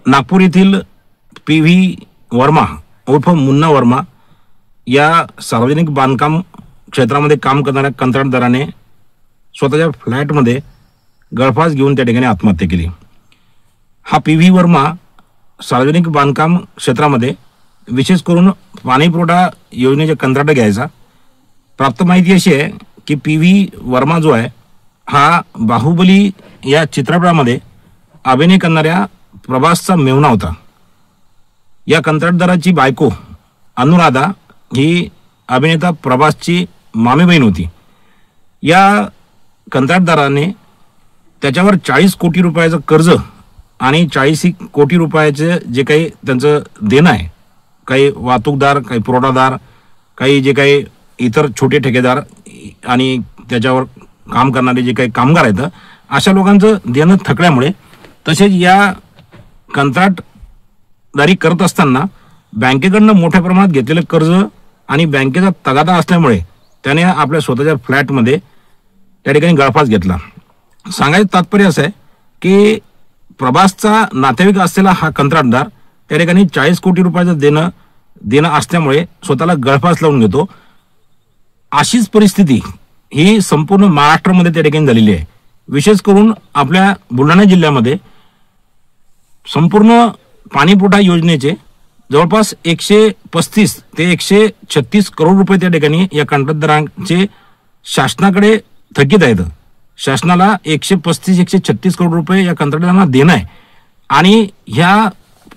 नागपूर येथील PV वर्मा उर्फ मुन्ना वर्मा या सार्वजनिक बांधकाम क्षेत्रामध्ये काम करणाऱ्या कंत्राटदाराने स्वतःच्या फ्लॅटमध्ये गळफास घेऊन त्या ठिकाणी आत्महत्या केली। हा PV वर्मा सार्वजनिक बांधकाम क्षेत्रामध्ये विशेष करून पाणी पुरवठा योजनेचे कंत्राट घ्यायचा। प्राप्त माहिती अशी आहे की PV वर्मा जो आहे हा बाहुबली या चित्रपटामध्ये अभिनय करणाऱ्या प्रभासचा मेहुणा होता। या कंत्राटदाराची बायको अनुराधा ही अभिनेता प्रभासची मामी बहीण होती। या कंत्राटदाराने त्याच्यावर 40 कोटी रुपयाचं कर्ज आणि 40 कोटी रुपयाचे जे काही त्यांचं देणं आहे, काही वाहतूकदार, काही पुरवठादार, काही जे काही इतर छोटे ठेकेदार आणि त्याच्यावर काम करणारे जे काही कामगार आहेत, अशा लोकांचं देणं थकल्यामुळे तसेच या कंत्राटदारी करत असताना बँकेकडनं मोठ्या प्रमाणात घेतलेलं कर्ज आणि बँकेचा तगादा असल्यामुळे त्याने आपल्या स्वतःच्या फ्लॅटमध्ये त्या ठिकाणी गळफास घेतला। सांगायचं तात्पर्य असं आहे की प्रभासचा नातेवाईक असलेला हा कंत्राटदार त्या ठिकाणी 40 कोटी रुपयाचं देणं असल्यामुळे स्वतःला गळफास लावून घेतो। अशीच परिस्थिती ही संपूर्ण महाराष्ट्रामध्ये त्या ठिकाणी झालेली आहे। विशेष करून आपल्या बुलढाणा जिल्ह्यामध्ये संपूर्ण पाणीपुरवठा योजनेचे जवळपास 135 ते 136 करोड रुपये त्या ठिकाणी या कंत्राटदारांचे शासनाकडे थकीत आहेत। शासनाला 135-136 करोड रुपये या कंत्राटदारांना देणं आहे आणि ह्या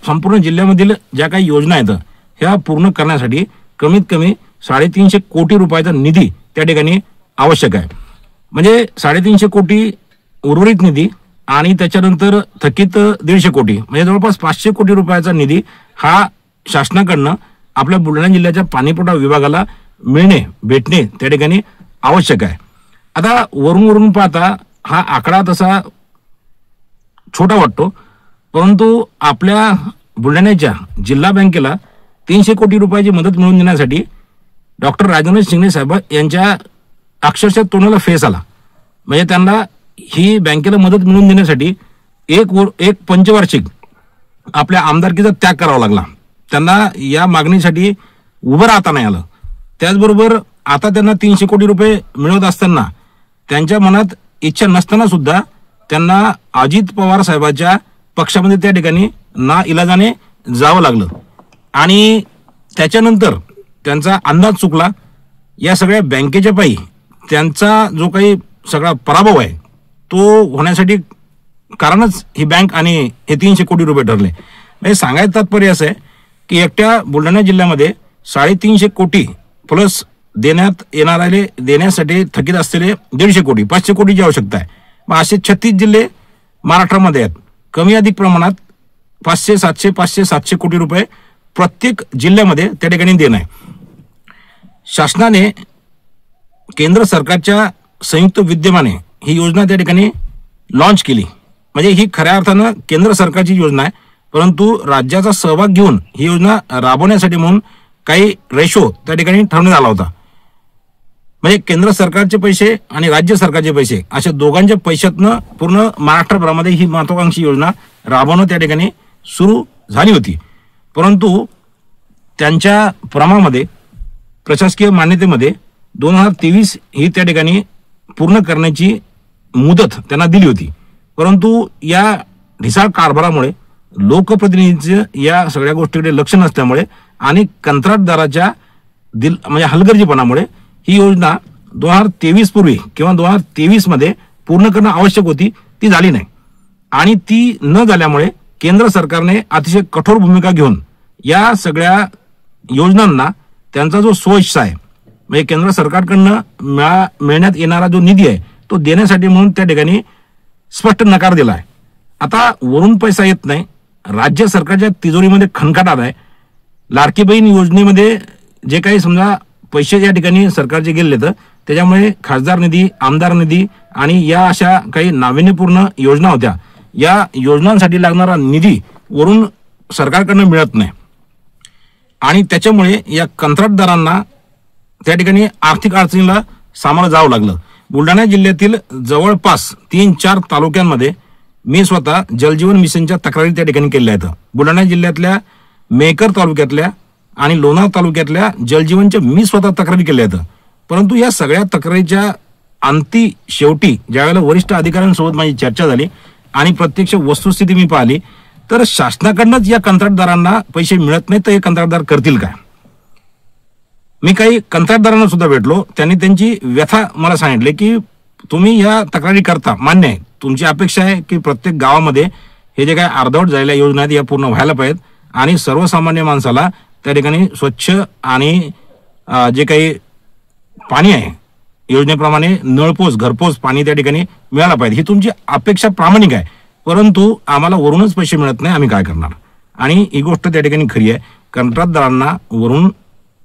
संपूर्ण जिल्ह्यामधील ज्या काही योजना आहेत ह्या पूर्ण करण्यासाठी कमीत कमी 350 कोटी रुपयाचा निधी त्या ठिकाणी आवश्यक आहे। म्हणजे 350 कोटी उर्वरित निधी आणि त्याच्यानंतर थकीत 150 कोटी, म्हणजे जवळपास 500 कोटी रुपयाचा निधी हा शासनाकडनं आपल्या बुलढाणा जिल्ह्याच्या पाणीपुरवठा विभागाला भेटणे त्या ठिकाणी आवश्यक आहे। आता वरून पाहता हा आकडा तसा छोटा वाटतो, परंतु आपल्या बुलढाण्याच्या जिल्हा बँकेला 300 कोटी रुपयाची मदत मिळवून देण्यासाठी डॉक्टर राजेंद्र शिंगणे साहेब यांच्या अक्षरशः तोंडाला फेस आला। म्हणजे त्यांना ही बँकेला मदत मिळवून देण्यासाठी एक पंचवार्षिक आपल्या आमदारकीचा त्याग करावा लागला। त्यांना या मागणीसाठी उभं राहता नाही आलं। त्याचबरोबर आता त्यांना 300 कोटी रुपये मिळवत असताना त्यांच्या मनात इच्छा नसताना सुद्धा त्यांना अजित पवार साहेबांच्या पक्षामध्ये त्या ठिकाणी नाइलाजाने जावं लागलं आणि त्याच्यानंतर त्यांचा अंदाज चुकला। या सगळ्या बँकेच्या पायी त्यांचा जो काही सगळा पराभव आहे तो होण्यासाठी कारणच ही बँक आणि हे 300 कोटी रुपये ठरले। म्हणजे सांगायचं तात्पर्य असं आहे की एकट्या बुलढाणा जिल्ह्यामध्ये 350 कोटी प्लस देण्यासाठी थकीत असलेले 150 कोटी 500 कोटीची आवश्यकता आहे। मग असे 36 जिल्हे महाराष्ट्रामध्ये आहेत। कमी अधिक प्रमाणात 500-700 कोटी रुपये प्रत्येक जिल्ह्यामध्ये त्या ठिकाणी देणं आहे। शासनाने केंद्र सरकारच्या संयुक्त विद्यमाने ही योजना त्या ठिकाणी लॉन्च केली। म्हणजे ही खऱ्या अर्थानं केंद्र सरकारची योजना आहे, परंतु राज्याचा सहभाग घेऊन ही योजना राबवण्यासाठी म्हणून काही रेशो त्या ठिकाणी ठरवण्यात आला होता। म्हणजे केंद्र सरकारचे पैसे आणि राज्य सरकारचे पैसे अशा दोघांच्या पैशातनं पूर्ण महाराष्ट्रभरामध्ये ही महत्त्वाकांक्षी योजना राबवणं त्या ठिकाणी सुरू झाली होती। परंतु त्यांच्या प्रमाणामध्ये प्रशासकीय मान्यतेमध्ये 2023 ही त्या ठिकाणी पूर्ण करण्याची मुदत त्यांना दिली होती, परंतु या ढिसाळ कारभारामुळे लोकप्रतिनिधींचं या सगळ्या गोष्टीकडे लक्ष नसल्यामुळे आणि कंत्राटदाराच्या म्हणजे हलगर्जीपणामुळे ही योजना 2023 पूर्वी किंवा 2023 मध्ये पूर्ण करणं आवश्यक होती, ती झाली नाही। आणि ती न झाल्यामुळे केंद्र सरकारने अतिशय कठोर भूमिका घेऊन या सगळ्या योजनांना त्यांचा जो स्वइच्छा आहे म्हणजे केंद्र सरकारकडनं मिळण्यात येणारा जो निधी आहे तो देण्यासाठी म्हणून त्या ठिकाणी स्पष्ट नकार दिला आहे। आता वरून पैसा येत नाही, राज्य सरकारच्या तिजोरीमध्ये खणखटात आहे। लाडकी बहीण योजनेमध्ये जे काही समजा पैसे या ठिकाणी सरकारचे गेले तर त्याच्यामुळे खासदार निधी, आमदार निधी आणि या अशा काही नाविन्यपूर्ण योजना होत्या, या योजनांसाठी लागणारा निधी वरून सरकारकडनं मिळत नाही आणि त्याच्यामुळे या कंत्राटदारांना त्या ठिकाणी आर्थिक अडचणीला सामोरं जावं लागलं। बुलढाणा जिल्ह्यातील जवळपास 3-4 तालुक्यांमध्ये मी स्वतः जलजीवन मिशनच्या तक्रारी त्या ठिकाणी केल्या आहेत. बुलढाणा जिल्ह्यातल्या मेकर तालुक्यातल्या आणि लोणार तालुक्यातल्या जलजीवनच्या मी स्वतः तक्रारी केल्या आहेत. परंतु या सगळ्या तक्रारीच्या अंती शेवटी ज्यावेळेला वरिष्ठ अधिकाऱ्यांसोबत माझी चर्चा झाली आणि प्रत्यक्ष वस्तुस्थिती मी पाहिली, तर शासनाकडनंच या कंत्राटदारांना पैसे मिळत नाहीत, तर हे कंत्राटदार करतील काय? मी काही कंत्राटदारांना सुद्धा भेटलो. त्यांनी त्यांची व्यथा मला सांगितले की तुम्ही या तक्रारी करता, मान्य आहे, तुमची अपेक्षा आहे की प्रत्येक गावामध्ये हे जे काही अर्धवट झालेल्या योजना आहेत या पूर्ण व्हायला पाहिजेत आणि सर्वसामान्य माणसाला त्या ठिकाणी स्वच्छ आणि जे काही पाणी आहे योजनेप्रमाणे नळपोच घरपोच पाणी त्या ठिकाणी मिळालं पाहिजे, ही तुमची अपेक्षा प्रामाणिक आहे. परंतु आम्हाला वरूनच पैसे मिळत नाही, आम्ही काय करणार? आणि ही गोष्ट त्या ठिकाणी खरी आहे. कंत्राटदारांना वरून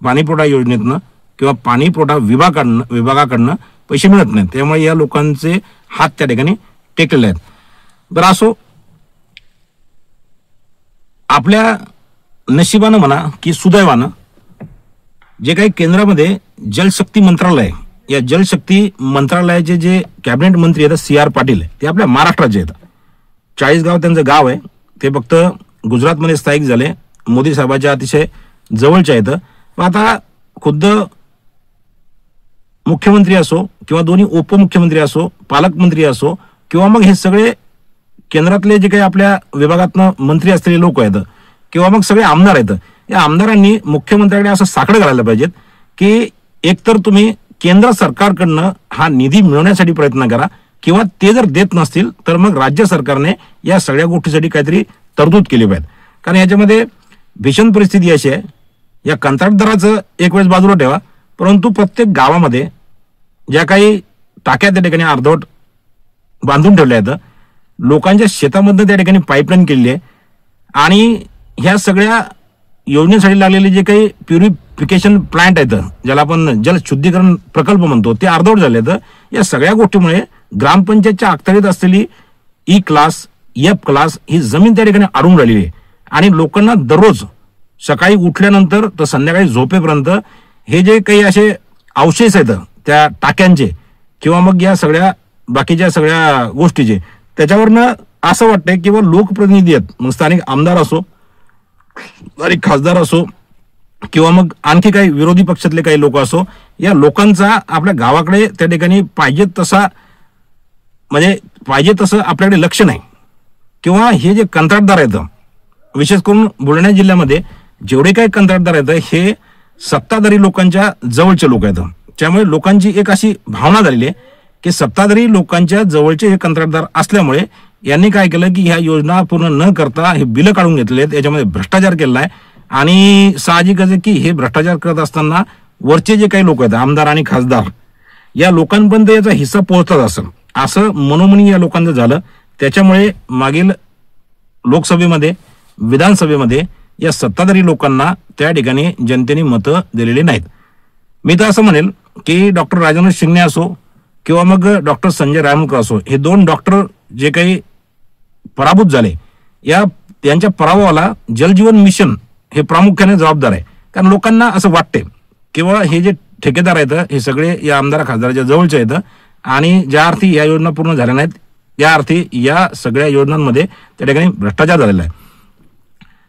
पाणीपुरवठा योजनेतनं किंवा पाणीपुरवठा विभागाकडनं पैसे मिळत नाहीत. त्यामुळे या लोकांचे हात त्या ठिकाणी टेकलेले आहेत. बरं असो, आपल्या नशिबानं म्हणा की सुदैवानं जे काही केंद्रामध्ये जलशक्ती मंत्रालय, या जलशक्ती मंत्रालयाचे जे कॅबिनेट मंत्री आहेत CR पाटील, ते आपल्या महाराष्ट्राचे आहेत. 40 त्यांचं गाव आहे. ते फक्त गुजरातमध्ये स्थायिक झाले, मोदी साहेबांच्या अतिशय जवळचे आहेत. आता खुद्द मुख्यमंत्री असो किंवा दोन्ही उपमुख्यमंत्री असो, पालकमंत्री असो किंवा मग हे सगळे केंद्रातले जे काही आपल्या विभागातनं मंत्री असलेले लोक आहेत किंवा मग सगळे आमदार आहेत, या आमदारांनी मुख्यमंत्र्याकडे असं साकडं घालायला पाहिजेत की एकतर तुम्ही केंद्र सरकारकडनं हा निधी मिळवण्यासाठी प्रयत्न करा किंवा ते जर देत नसतील तर मग राज्य सरकारने या सगळ्या गोष्टीसाठी काहीतरी तरतूद केली पाहिजे. कारण याच्यामध्ये भीषण परिस्थिती अशी आहे, या कंत्राटदाराचं एक वेळेस बाजूला ठेवा, परंतु प्रत्येक गावामध्ये ज्या काही टाक्या त्या ठिकाणी अर्धवट बांधून ठेवल्या आहेत, लोकांच्या शेतामधनं त्या ठिकाणी पाईपलाईन केलेली आहे आणि ह्या सगळ्या योजनेसाठी लागलेले जे काही प्युरिफिकेशन प्लांट आहेत, ज्याला आपण जल शुद्धीकरण प्रकल्प म्हणतो, ते अर्धवट झाले आहेत. या सगळ्या गोष्टीमुळे ग्रामपंचायतच्या अखत्यारीत असलेली E क्लास F क्लास ही जमीन त्या ठिकाणी अडून राहिलेली आहे आणि लोकांना दररोज सकाळी उठल्यानंतर तर संध्याकाळी झोपेपर्यंत हे जे काही असे अवशेष आहेत त्या टाक्यांचे किंवा मग या सगळ्या बाकीच्या सगळ्या गोष्टीचे, त्याच्यावरनं असं वाटतंय किंवा लोकप्रतिनिधी आहेत, मग स्थानिक आमदार असो आणि खासदार असो किंवा मग आणखी काही विरोधी पक्षातले काही लोक असो, या लोकांचा आपल्या गावाकडे त्या ठिकाणी पाहिजे तसं आपल्याकडे लक्ष नाही. किंवा हे जे कंत्राटदार आहेत, विशेष करून बुलढाणा जिल्ह्यामध्ये जेवढे काही कंत्राटदार आहेत हे सत्ताधारी लोकांच्या जवळचे लोक आहेत. त्यामुळे लोकांची एक अशी भावना झालेली आहे की सत्ताधारी लोकांच्या जवळचे हे कंत्राटदार असल्यामुळे यांनी काय केलं की ह्या योजना पूर्ण न करता हे बिलं काढून घेतलेले आहेत, याच्यामध्ये भ्रष्टाचार केलेला आहे. आणि साहजिकच आहे की हे भ्रष्टाचार करत असताना वरचे जे काही लोक आहेत, आमदार आणि खासदार, या लोकांपर्यंत याचा हिस्सा पोहोचत असेल असं मनोमनी या लोकांचं झालं. त्याच्यामुळे मागील लोकसभेमध्ये विधानसभेमध्ये या सत्ताधारी लोकांना त्या ठिकाणी जनतेने मतं दिलेली नाहीत. मी तर असं म्हणेल की डॉक्टर राजेंद्र शिंगणे असो किंवा मग डॉक्टर संजय रायमुळकर असो, हे दोन डॉक्टर जे काही पराभूत झाले, यांच्या पराभवाला जलजीवन मिशन हे प्रामुख्याने जबाबदार आहे. कारण लोकांना असं वाटते किंवा हे जे ठेकेदार आहेत हे सगळे या आमदार खासदाराच्या जवळचे आहेत आणि ज्या अर्थी या योजना पूर्ण झाल्या नाहीत त्या अर्थी या सगळ्या योजनांमध्ये त्या ठिकाणी भ्रष्टाचार झालेला आहे.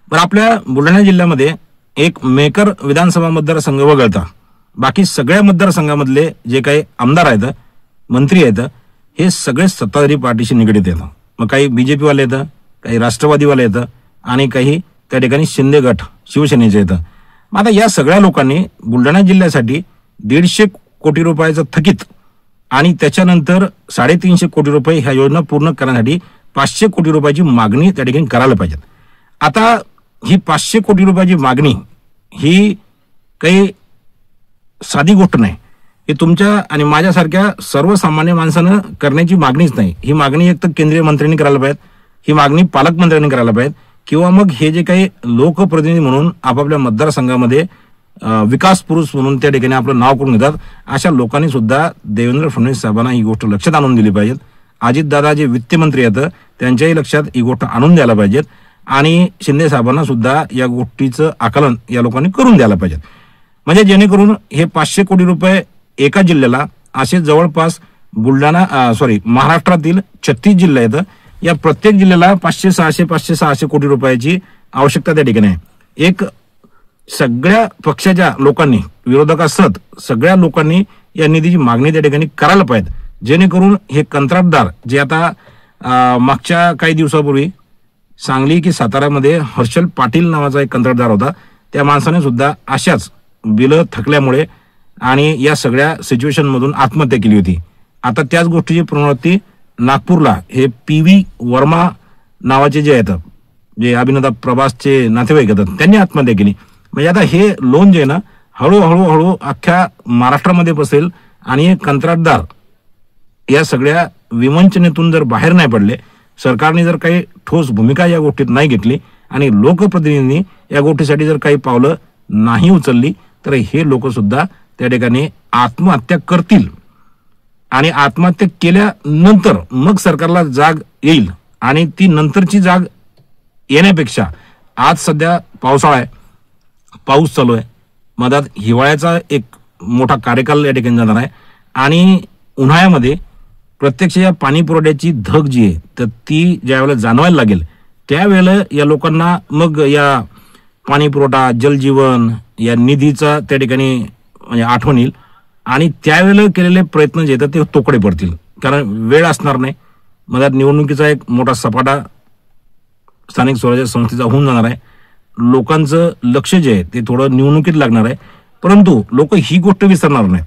पण आपल्या बुलढाणा जिल्ह्यामध्ये एक मेकर विधानसभा मतदारसंघ वगळता बाकी सगळ्या मतदारसंघामधले जे काही आमदार आहेत, मंत्री आहेत, हे सगळे सत्ताधारी पार्टीशी निगडीत आहेत. मग काही BJP वाले आहेत, काही राष्ट्रवादीवाले आहेत आणि काही त्या ठिकाणी शिंदे गट शिवसेनेचे आहेत. मग आता या सगळ्या लोकांनी बुलढाणा जिल्ह्यासाठी 150 कोटी रुपयाचं थकीत आणि त्याच्यानंतर 350 कोटी रुपये ह्या योजना पूर्ण करण्यासाठी 500 कोटी रुपयाची मागणी त्या ठिकाणी करायला पाहिजे. आता ही 500 कोटी रुपयाची मागणी ही काही साधी गोष्ट नाही. ही तुमच्या आणि माझ्यासारख्या सर्वसामान्य माणसानं करण्याची मागणीच नाही. ही मागणी एक तर केंद्रीय मंत्र्यांनी करायला पाहिजे, ही मागणी पालकमंत्र्यांनी करायला पाहिजे किंवा मग हे जे काही लोकप्रतिनिधी म्हणून आपापल्या मतदारसंघामध्ये विकास पुरुष म्हणून त्या ठिकाणी आपलं नाव करून घेतात, अशा लोकांनी सुद्धा देवेंद्र फडणवीस साहेबांना ही गोष्ट लक्षात आणून दिली पाहिजे. अजितदादा जे वित्तमंत्री आहेत त्यांच्याही लक्षात ही गोष्ट आणून द्यायला पाहिजेत आणि शिंदे साहेबांना सुद्धा या गोष्टीचं आकलन या लोकांनी करून द्यायला पाहिजे. म्हणजे जेणेकरून हे 500 कोटी रुपये एका जिल्ह्याला असे जवळपास महाराष्ट्रातील 36 जिल्हे आहेत या प्रत्येक जिल्ह्याला 500-600 कोटी रुपयाची आवश्यकता त्या ठिकाणी आहे. एक सगळ्या पक्षाच्या लोकांनी, विरोधकासह सगळ्या लोकांनी या निधीची मागणी त्या ठिकाणी करायला पाहिजे, जेणेकरून हे कंत्राटदार जे आता मागच्या काही दिवसापूर्वी सांगली की साताऱ्यामध्ये हर्षल पाटील नावाचा एक कंत्राटदार होता, त्या माणसाने सुद्धा अशाच बिलं थकल्यामुळे आणि या सगळ्या सिच्युएशन मधून आत्महत्या केली होती. आता त्याच गोष्टीची पुनरावृत्ती नागपूरला हे PV वर्मा नावाचे जे आहेत, जे अभिनेता प्रभासचे नातेवाईक आहेत, त्यांनी आत्महत्या केली. म्हणजे आता हे लोन जे आहे ना, हळूहळू अख्ख्या महाराष्ट्रामध्ये बसेल आणि कंत्राटदार या सगळ्या विवंचनेतून जर बाहेर नाही पडले, सरकारने जर काही ठोस भूमिका या गोष्टीत नाही घेतली आणि लोकप्रतिनिधींनी या गोष्टीसाठी जर काही पावलं नाही उचलली, तर हे लोक सुद्धा त्या ठिकाणी आत्महत्या करतील. आणि आत्महत्या केल्यानंतर मग सरकारला जाग येईल. आणि ती नंतरची जाग येण्यापेक्षा आज सध्या पावसाळा आहे, पाऊस चालू आहे, मधात हिवाळ्याचा एक मोठा कार्यकाल या ठिकाणी जाणार आहे आणि उन्हाळ्यामध्ये प्रत्यक्ष या पाणी पुरवठ्याची धग जी आहे तर ती ज्यावेळेला जाणवायला लागेल, त्यावेळेला या लोकांना मग या पाणी पुरवठा, जलजीवन या निधीचा त्या ठिकाणी म्हणजे आठवण येईल आणि त्यावेळेला केलेले प्रयत्न जे आहेत ते तोकडे पडतील. कारण वेळ असणार नाही, मधात निवडणुकीचा एक मोठा सपाटा स्थानिक स्वराज्य संस्थेचा होऊन जाणार आहे. लोकांचं लक्ष जे आहे ते थोडं निवडणुकीत लागणार आहे. परंतु लोक ही गोष्ट विसरणार नाहीत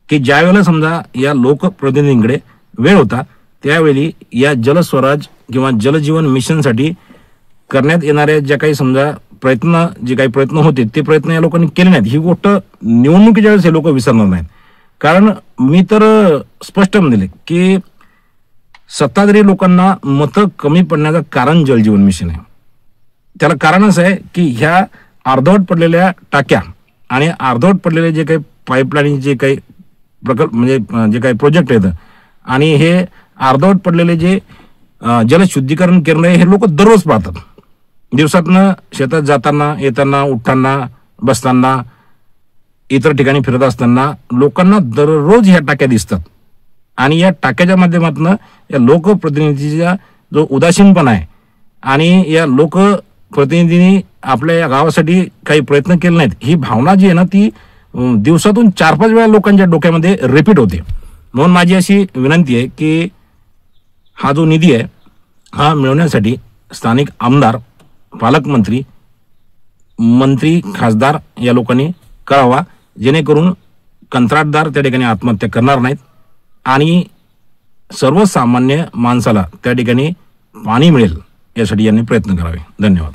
की ज्या वेळेला समजा या लोकप्रतिनिधींकडे वेळ होता, त्यावेळी या जलस्वराज किंवा जलजीवन मिशनसाठी करण्यात येणाऱ्या ज्या काही समजा जे काही प्रयत्न होते ते प्रयत्न या लोकांनी केले नाहीत. ही गोष्ट निवडणुकीच्या वेळेस हे लोक विसरणार नाहीत. कारण मी तर स्पष्ट म्हणले की सत्ताधारी लोकांना मतं कमी पडण्याचं कारण जलजीवन मिशन आहे. त्याला कारण असं आहे की ह्या अर्धवट पडलेल्या टाक्या आणि अर्धवट पडलेले जे काही पाईपलाईन, जे काही प्रकल्प म्हणजे जे काही प्रोजेक्ट आहेत आणि हे अर्धवट पडलेले जे जलशुद्धीकरण केंद्र हे लोक दररोज पाहतात. दिवसातनं शेतात जाताना, येताना, उठताना, बसताना, इतर ठिकाणी फिरत असताना लोकांना दररोज ह्या टाक्या दिसतात. आणि या टाक्याच्या माध्यमातून या लोकप्रतिनिधीचा जो उदासीनपणा आहे आणि या लोकप्रतिनिधींनी आपल्या या गावासाठी काही प्रयत्न केले नाहीत, ही भावना जी आहे ना ती दिवसातून 4-5 वेळा लोकांच्या डोक्यामध्ये रिपीट होते. म्हणून माझी अशी विनंती आहे की हा जो निधी आहे हा मिळवण्यासाठी स्थानिक आमदार, पालकमंत्री, मंत्री, खासदार या लोकांनी करावा, जेणेकरून कंत्राटदार त्या ठिकाणी आत्महत्या करणार नाहीत आणि सर्वसामान्य माणसाला त्या ठिकाणी पाणी मिळेल यासाठी यांनी प्रयत्न करावे. धन्यवाद.